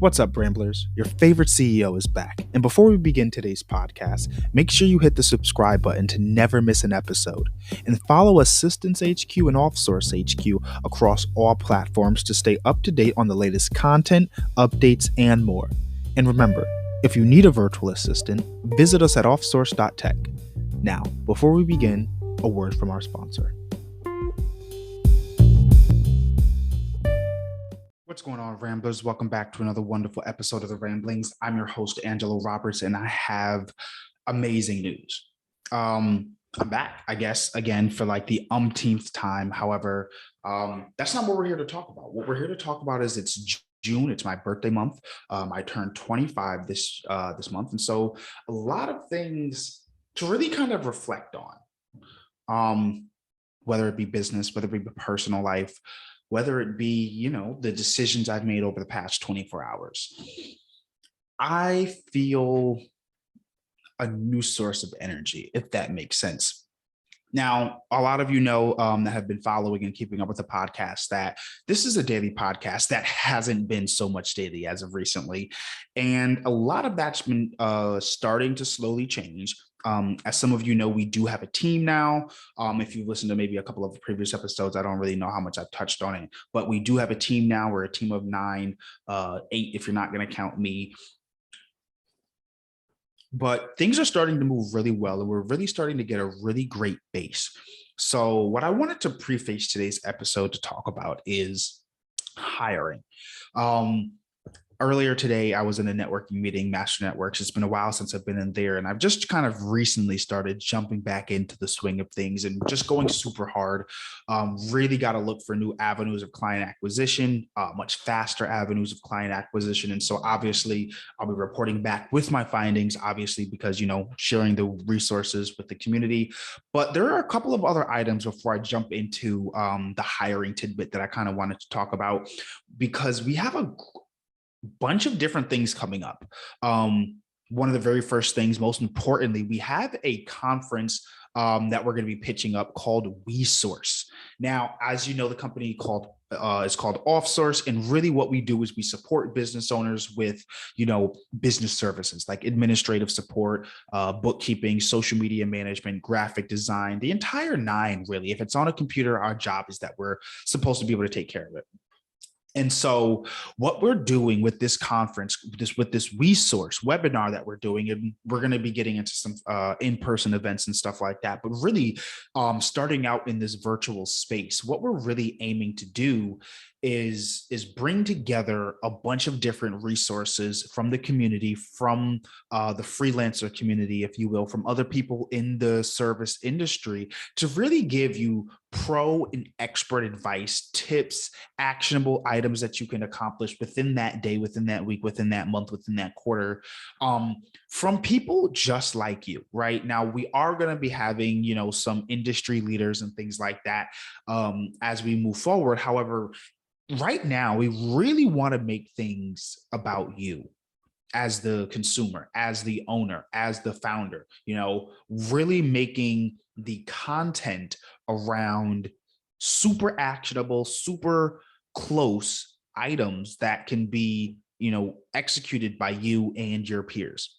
What's up, Ramblers? Your favorite CEO is back. And before we begin today's podcast, make sure you hit the subscribe button to never miss an episode. And follow Assistance HQ and Offsource HQ across all platforms to stay up to date on the latest content, updates, and more. And remember, if you need a virtual assistant, visit us at offsource.tech. Now, before we begin, a word from our sponsor. What's going on, Ramblers? Welcome back to another wonderful episode of The Ramblings. I'm your host, Angelo Roberts, and I have amazing news. I'm back, I guess, again for like the umpteenth time. However, that's not what we're here to talk about. What we're here to talk about is it's June. It's my birthday month. I turned 25 this month, and so a lot of things to really kind of reflect on, whether it be business, whether it be personal life, whether it be, the decisions I've made over the past 24 hours. I feel a new source of energy, if that makes sense. Now, a lot of you know that have been following and keeping up with the podcast that this is a daily podcast that hasn't been so much daily as of recently. And a lot of that's been starting to slowly change. As some of you know, we do have a team now. If you've listened to maybe a couple of previous episodes, I don't really know how much I've touched on it, but we do have a team now. We're a team of 9, 8, if you're not going to count me. But things are starting to move really well, and we're really starting to get a really great base. So what I wanted to preface today's episode to talk about is hiring. Earlier today, I was in a networking meeting, Master Networks. It's been a while since I've been in there, and I've just kind of recently started jumping back into the swing of things and just going super hard. Really got to look for new avenues of client acquisition, much faster avenues of client acquisition. And so obviously, I'll be reporting back with my findings, obviously, because, sharing the resources with the community. But there are a couple of other items before I jump into the hiring tidbit that I kind of wanted to talk about, because we have a bunch of different things coming up. One of the very first things, most importantly, we have a conference that we're going to be pitching up called WeSource. Now, as you know, the company is called Offsource, and really what we do is we support business owners with, business services like administrative support, bookkeeping, social media management, graphic design, the entire 9, really. If it's on a computer, our job is that we're supposed to be able to take care of it. And so what we're doing with this conference, with this resource webinar that we're doing, and we're going to be getting into some in-person events and stuff like that, but really starting out in this virtual space, what we're really aiming to do is bring together a bunch of different resources from the community, from the freelancer community, if you will, from other people in the service industry, to really give you pro and expert advice, tips, actionable items that you can accomplish within that day, within that week, within that month, within that quarter, from people just like you. Right now, we are going to be having, some industry leaders and things like that as we move forward. However, right now, we really want to make things about you as the consumer, as the owner, as the founder, really making the content around super actionable, super close items that can be, executed by you and your peers.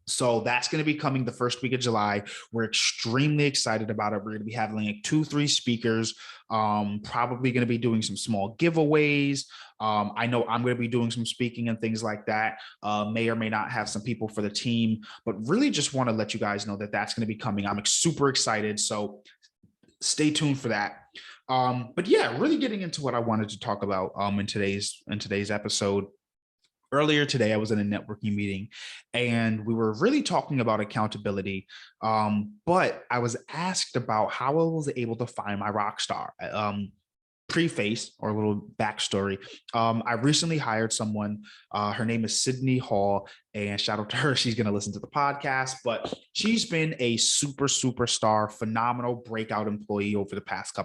So that's going to be coming the first week of July. We're extremely excited about it. We're going to be having like 2-3 speakers, probably going to be doing some small giveaways. I know I'm going to be doing some speaking and things like that. May or may not have some people for the team, but really just want to let you guys know that that's going to be coming. I'm super excited. So stay tuned for that. But yeah, really getting into what I wanted to talk about in today's episode. Earlier today, I was in a networking meeting and we were really talking about accountability. But I was asked about how I was able to find my rock star. Preface or a little backstory. I recently hired someone. Her name is Sydney Hall, and shout out to her. She's going to listen to the podcast, but she's been a superstar, phenomenal breakout employee over the past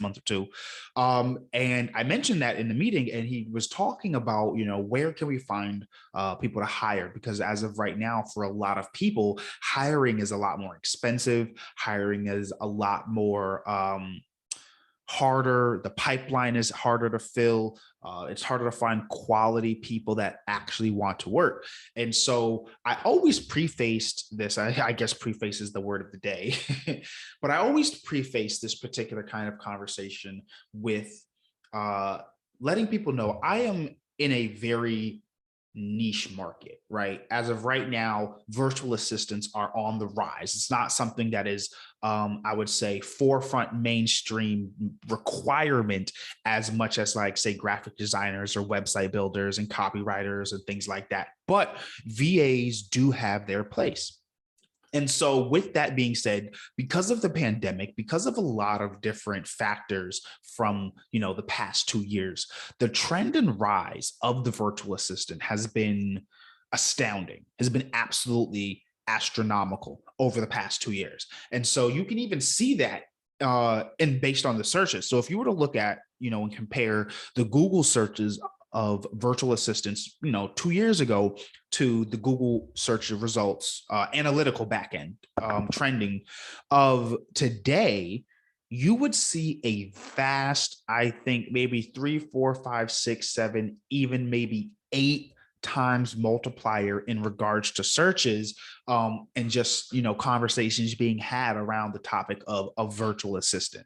month or two. And I mentioned that in the meeting, and he was talking about, where can we find people to hire? Because as of right now, for a lot of people, hiring is a lot more expensive. Hiring is a lot more harder. The pipeline is harder to fill. It's harder to find quality people that actually want to work. And so I always prefaced this. I guess preface is the word of the day, but I always preface this particular kind of conversation with uh, letting people know I am in a very niche market, right? As of right now, virtual assistants are on the rise. It's not something that is, I would say, forefront mainstream requirement as much as, like, say, graphic designers or website builders and copywriters and things like that. But VAs do have their place. And so, with that being said, because of the pandemic, because of a lot of different factors from, the past 2 years, the trend and rise of the virtual assistant has been astounding, has been absolutely astronomical over the past 2 years. And so you can even see that and based on the searches. So if you were to look at, and compare the Google searches of virtual assistants, 2 years ago to the Google search results, analytical backend trending of today, you would see a vast, I think maybe 3, 4, 5, 6, 7, even maybe 8 times multiplier in regards to searches, and just, conversations being had around the topic of a virtual assistant.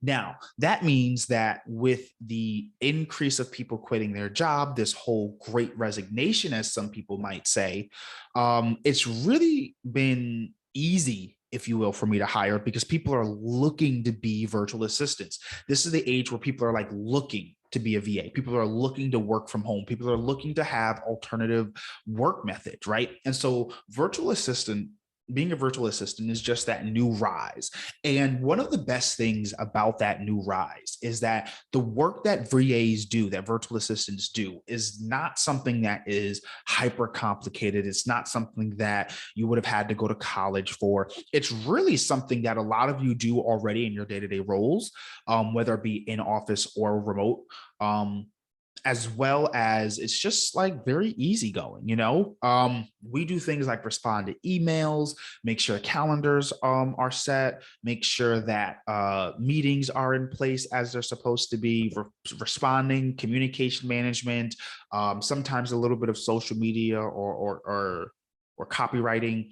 Now, that means that with the increase of people quitting their job, this whole great resignation, as some people might say, it's really been easy, if you will, for me to hire because people are looking to be virtual assistants. This is the age where people are like looking to be a VA. People are looking to work from home. People are looking to have alternative work methods, right? And so being a virtual assistant is just that new rise. And one of the best things about that new rise is that the work that VAs do, that virtual assistants do, is not something that is hyper complicated. It's not something that you would have had to go to college for. It's really something that a lot of you do already in your day-to-day roles, whether it be in office or remote. As well as it's just like very easygoing, we do things like respond to emails, make sure calendars are set, make sure that meetings are in place as they're supposed to be, responding, communication management, sometimes a little bit of social media or copywriting.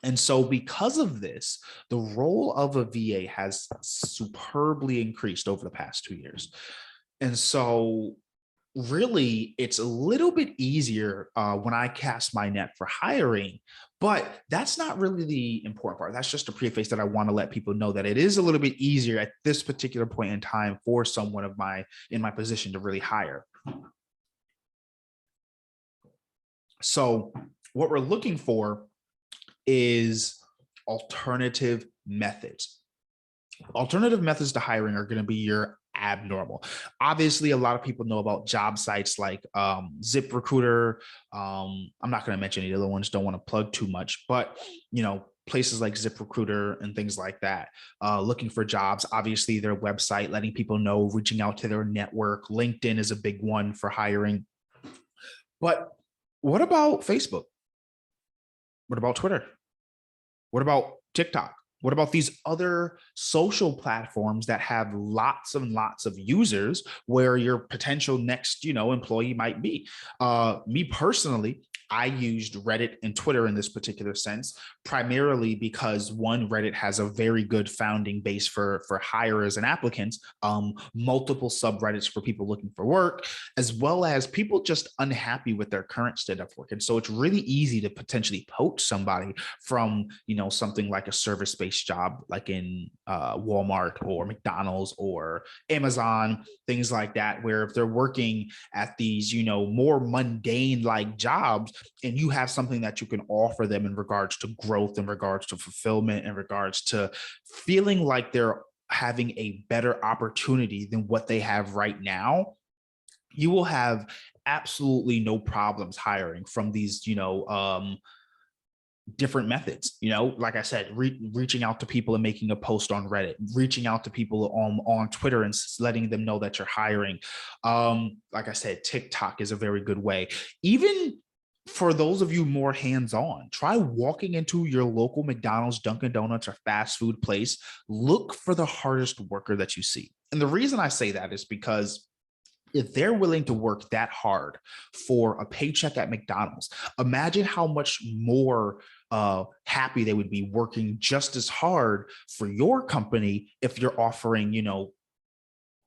And so because of this, the role of a VA has superbly increased over the past 2 years. And so really, it's a little bit easier when I cast my net for hiring, but that's not really the important part. That's just a preface that I want to let people know that it is a little bit easier at this particular point in time for someone in my position to really hire. So what we're looking for is alternative methods. Alternative methods to hiring are going to be your abnormal. Obviously, a lot of people know about job sites like ZipRecruiter. I'm not going to mention any other ones, don't want to plug too much, but places like ZipRecruiter and things like that, looking for jobs. Obviously, their website, letting people know, reaching out to their network. LinkedIn is a big one for hiring. But what about Facebook? What about Twitter? What about TikTok? What about these other social platforms that have lots and lots of users where your potential next, employee might be? Me personally, I used Reddit and Twitter in this particular sense, primarily because one, Reddit has a very good founding base for hirers and applicants, multiple subreddits for people looking for work, as well as people just unhappy with their current state of work. And so it's really easy to potentially poach somebody from, something like a service-based job, like in Walmart or McDonald's or Amazon, things like that, where if they're working at these, more mundane like jobs, and you have something that you can offer them in regards to growth, in regards to fulfillment, in regards to feeling like they're having a better opportunity than what they have right now, you will have absolutely no problems hiring from these, different methods. Like I said, reaching out to people and making a post on Reddit, reaching out to people on Twitter and letting them know that you're hiring. Like I said, TikTok is a very good way. Even For those of you more hands-on, try walking into your local McDonald's, Dunkin' Donuts, or fast food place. Look for the hardest worker that you see. And the reason I say that is because if they're willing to work that hard for a paycheck at McDonald's, imagine how much more happy they would be working just as hard for your company if you're offering,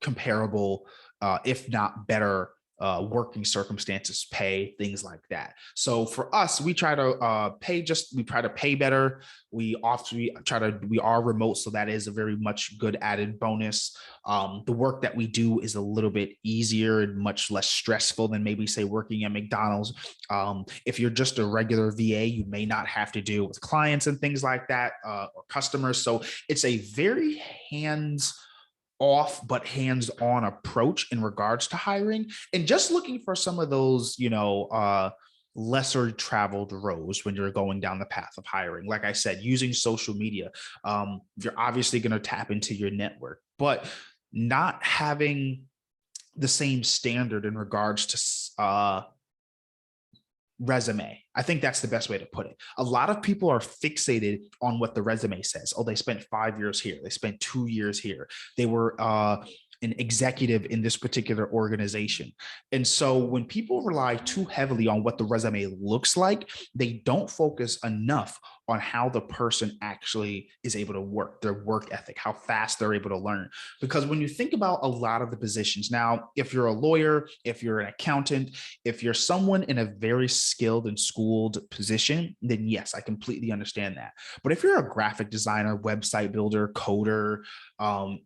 comparable, if not better, working circumstances, pay, things like that. So for us, we try to we try to pay better. We are remote, so that is a very much good added bonus. The work that we do is a little bit easier and much less stressful than maybe say working at McDonald's. If you're just a regular VA, you may not have to deal with clients and things like that, or customers. So it's a very off but hands-on approach in regards to hiring, and just looking for some of those lesser traveled roads when you're going down the path of hiring. Like I said, using social media, you're obviously going to tap into your network, but not having the same standard in regards to resume. I think that's the best way to put it. A lot of people are fixated on what the resume says. Oh, they spent 5 years here. They spent 2 years here. They were an executive in this particular organization. And so when people rely too heavily on what the resume looks like, they don't focus enough on how the person actually is able to work, their work ethic, how fast they're able to learn. Because when you think about a lot of the positions now, if you're a lawyer, if you're an accountant, if you're someone in a very skilled and schooled position, then yes, I completely understand that. But if you're a graphic designer, website builder, coder,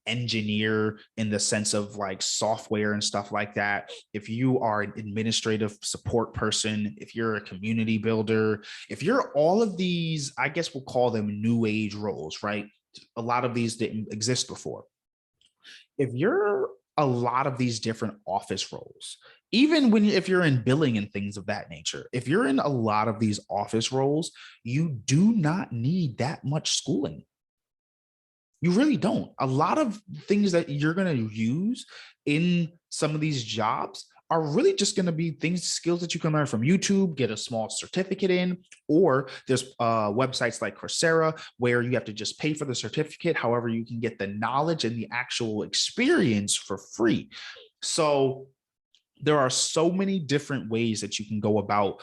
engineer in the sense of like software and stuff like that, if you are an administrative support person, if you're a community builder, if you're all of these, I guess we'll call them new age roles, right? A lot of these didn't exist before. If you're a lot of these different office roles, even if you're in billing and things of that nature, if you're in a lot of these office roles, you do not need that much schooling. You really don't. A lot of things that you're going to use in some of these jobs are really just going to be skills that you can learn from YouTube, get a small certificate in, or there's websites like Coursera where you have to just pay for the certificate. However, you can get the knowledge and the actual experience for free. So there are so many different ways that you can go about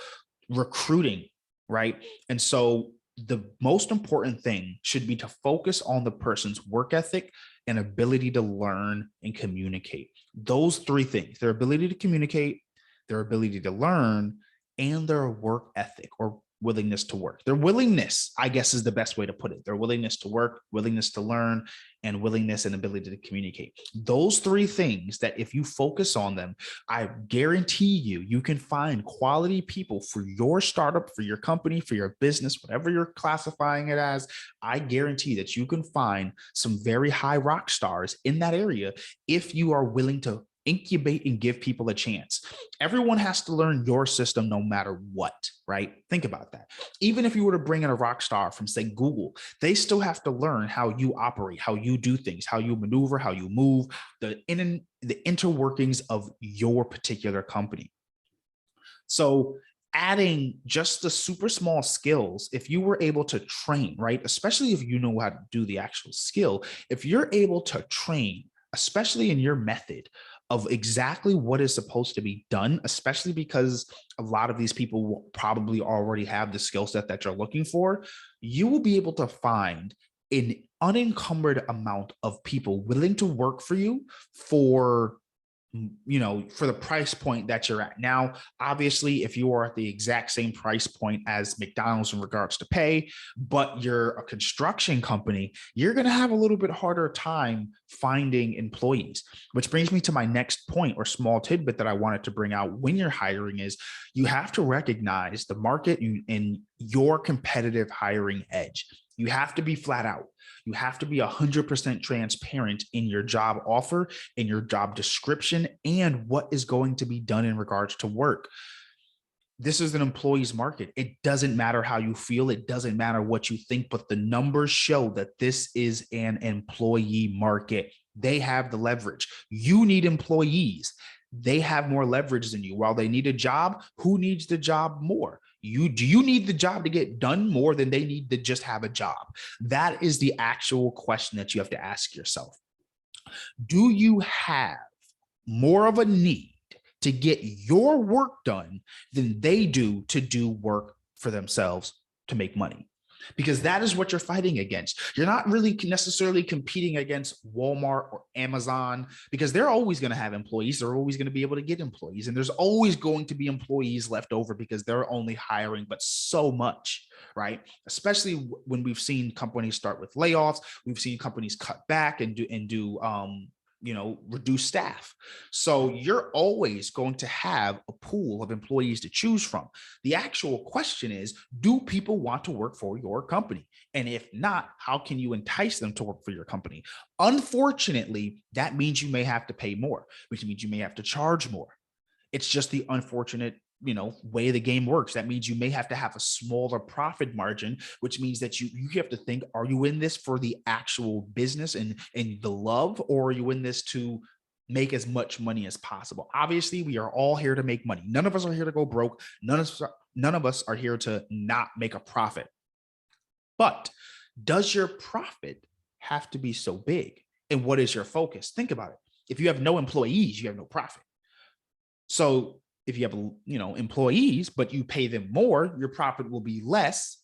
recruiting, right? And so the most important thing should be to focus on the person's work ethic and ability to learn and communicate. Those three things: their ability to communicate, their ability to learn, and their work ethic or willingness to work. Their willingness, I guess, is the best way to put it. Their willingness to work, willingness to learn, and willingness and ability to communicate. Those three things that if you focus on them, I guarantee you can find quality people for your startup, for your company, for your business, whatever you're classifying it as. I guarantee that you can find some very high rock stars in that area if you are willing to incubate and give people a chance. Everyone has to learn your system no matter what, right? Think about that. Even if you were to bring in a rock star from, say, Google, they still have to learn how you operate, how you do things, how you maneuver, how you move, the interworkings of your particular company. So adding just the super small skills, if you were able to train, right? Especially if you know how to do the actual skill, if you're able to train, especially in your method of exactly what is supposed to be done, especially because a lot of these people will probably already have the skill set that you're looking for, you will be able to find an unencumbered amount of people willing to work for you for the price point that you're at. Now, obviously, if you are at the exact same price point as McDonald's in regards to pay, but you're a construction company, you're going to have a little bit harder time finding employees, which brings me to my next point or small tidbit that I wanted to bring out when you're hiring is you have to recognize the market and your competitive hiring edge. You have to be flat out. You have to be 100% transparent in your job offer, in your job description, and what is going to be done in regards to work. This is an employee's market. It doesn't matter how you feel. It doesn't matter what you think, but the numbers show that this is an employee market. They have the leverage. You need employees. They have more leverage than you. While they need a job, who needs the job more? Do you need the job to get done more than they need to just have a job? That is the actual question that you have to ask yourself. Do you have more of a need to get your work done than they do to do work for themselves to make money? Because that is what you're fighting against. You're not really necessarily competing against Walmart or Amazon, because they're always going to have employees. They're always going to be able to get employees. And there's always going to be employees left over because they're only hiring, but so much, right? Especially when we've seen companies start with layoffs. We've seen companies cut back and do reduce staff. So you're always going to have a pool of employees to choose from. The actual question is, do people want to work for your company? And if not, how can you entice them to work for your company? Unfortunately, that means you may have to pay more, which means you may have to charge more. It's just the unfortunate way the game works. That means you may have to have a smaller profit margin, which means that you have to think, are you in this for the actual business and the love, or are you in this to make as much money as possible? Obviously, we are all here to make money. None of us are here to go broke. None of us are here to not make a profit. But does your profit have to be so big? And what is your focus? Think about it. If you have no employees, you have no profit. So if you have employees, but you pay them more, your profit will be less,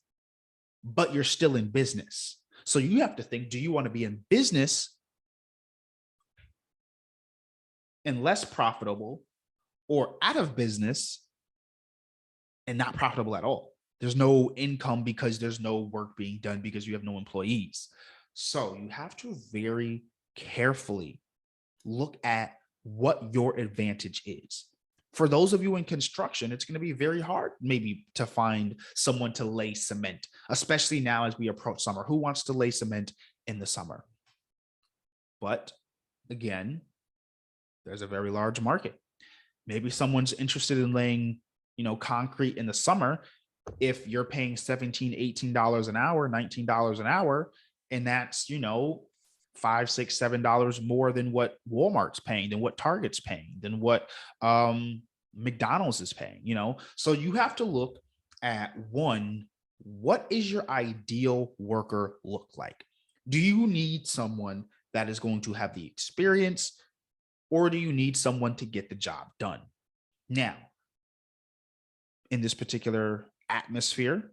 but you're still in business. So you have to think, do you want to be in business and less profitable, or out of business and not profitable at all? There's no income because there's no work being done because you have no employees. So you have to very carefully look at what your advantage is. For those of you in construction, it's going to be very hard maybe to find someone to lay cement, especially now as we approach summer. Who wants to lay cement in the summer? But again, there's a very large market. Maybe someone's interested in laying, concrete in the summer. If you're paying $17, $18 an hour, $19 an hour, and that's, $5, $6, $7 more than what Walmart's paying, than what Target's paying, than what McDonald's is paying, So you have to look at, one, what is your ideal worker look like? Do you need someone that is going to have the experience, or do you need someone to get the job done? Now, in this particular atmosphere,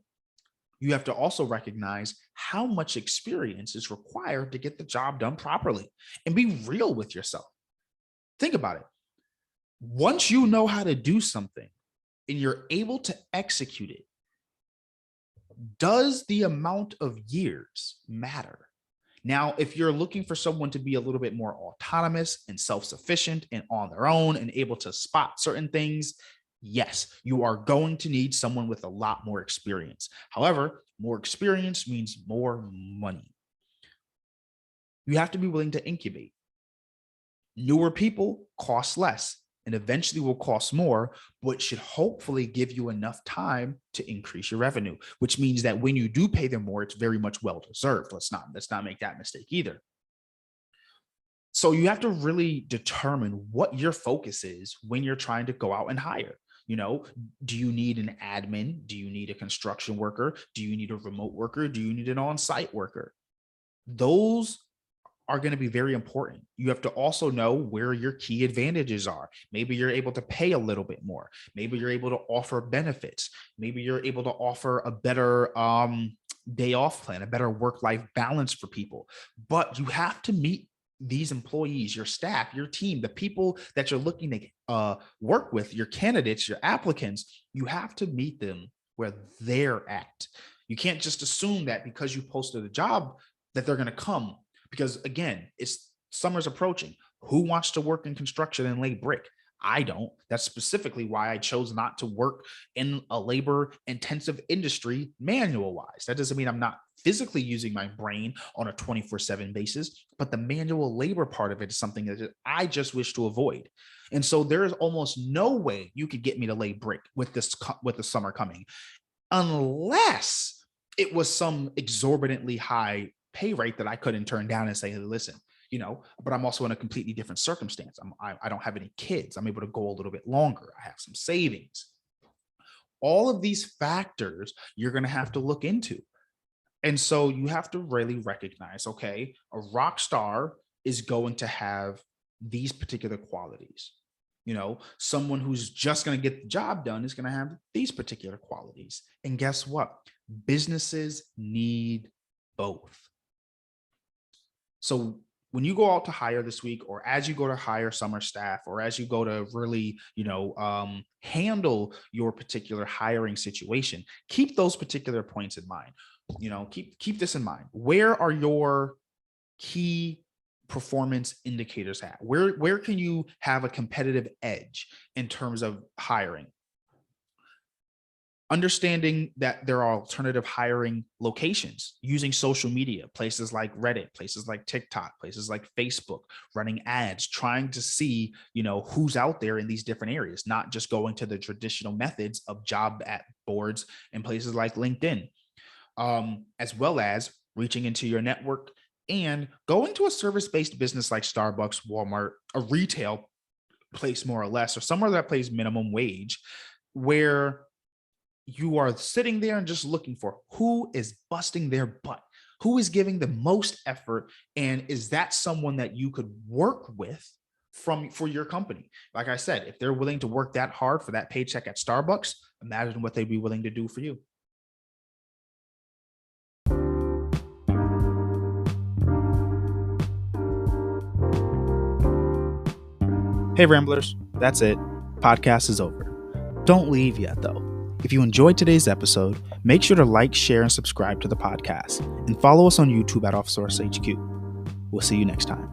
you have to also recognize how much experience is required to get the job done properly, and be real with yourself. Think about it. Once you know how to do something and you're able to execute it, does the amount of years matter? Now, if you're looking for someone to be a little bit more autonomous and self-sufficient and on their own and able to spot certain things, yes, you are going to need someone with a lot more experience. However, more experience means more money. You have to be willing to incubate. Newer people cost less and eventually will cost more, but should hopefully give you enough time to increase your revenue, which means that when you do pay them more, it's very much well-deserved. Let's not make that mistake either. So you have to really determine what your focus is when you're trying to go out and hire. Do you need an admin? Do you need a construction worker? Do you need a remote worker? Do you need an on-site worker? Those are going to be very important. You have to also know where your key advantages are. Maybe you're able to pay a little bit more. Maybe you're able to offer benefits. Maybe you're able to offer a better day off plan, a better work-life balance for people. But you have to meet these employees, your staff, your team, the people that you're looking to work with, your candidates, your applicants. You have to meet them where they're at. You can't just assume that because you posted a job that they're going to come. Because again, summer's approaching. Who wants to work in construction and lay brick? I don't. That's specifically why I chose not to work in a labor-intensive industry manual-wise. That doesn't mean I'm not physically using my brain on a 24/7 basis, but the manual labor part of it is something that I just wish to avoid. And so there is almost no way you could get me to lay brick with the summer coming, unless it was some exorbitantly high pay rate that I couldn't turn down and say, hey, listen, but I'm also in a completely different circumstance. I don't have any kids. I'm able to go a little bit longer. I have some savings. All of these factors you're going to have to look into. And so you have to really recognize, okay, a rock star is going to have these particular qualities. Someone who's just going to get the job done is going to have these particular qualities. And guess what? Businesses need both. So when you go out to hire this week, or as you go to hire summer staff, or as you go to really, handle your particular hiring situation, keep those particular points in mind. Keep this in mind. Where are your key performance indicators at? Where can you have a competitive edge in terms of hiring? Understanding that there are alternative hiring locations, using social media, places like Reddit, places like TikTok, places like Facebook, running ads, trying to see, who's out there in these different areas, not just going to the traditional methods of job ad boards and places like LinkedIn, as well as reaching into your network and going to a service-based business like Starbucks, Walmart, a retail place more or less, or somewhere that pays minimum wage, where you are sitting there and just looking for who is busting their butt, who is giving the most effort, and is that someone that you could work with for your company? Like I said, if they're willing to work that hard for that paycheck at Starbucks, imagine what they'd be willing to do for you. Hey Ramblers, that's it. Podcast is over. Don't leave yet though. If you enjoyed today's episode, make sure to like, share, and subscribe to the podcast, and follow us on YouTube at OffSource HQ. We'll see you next time.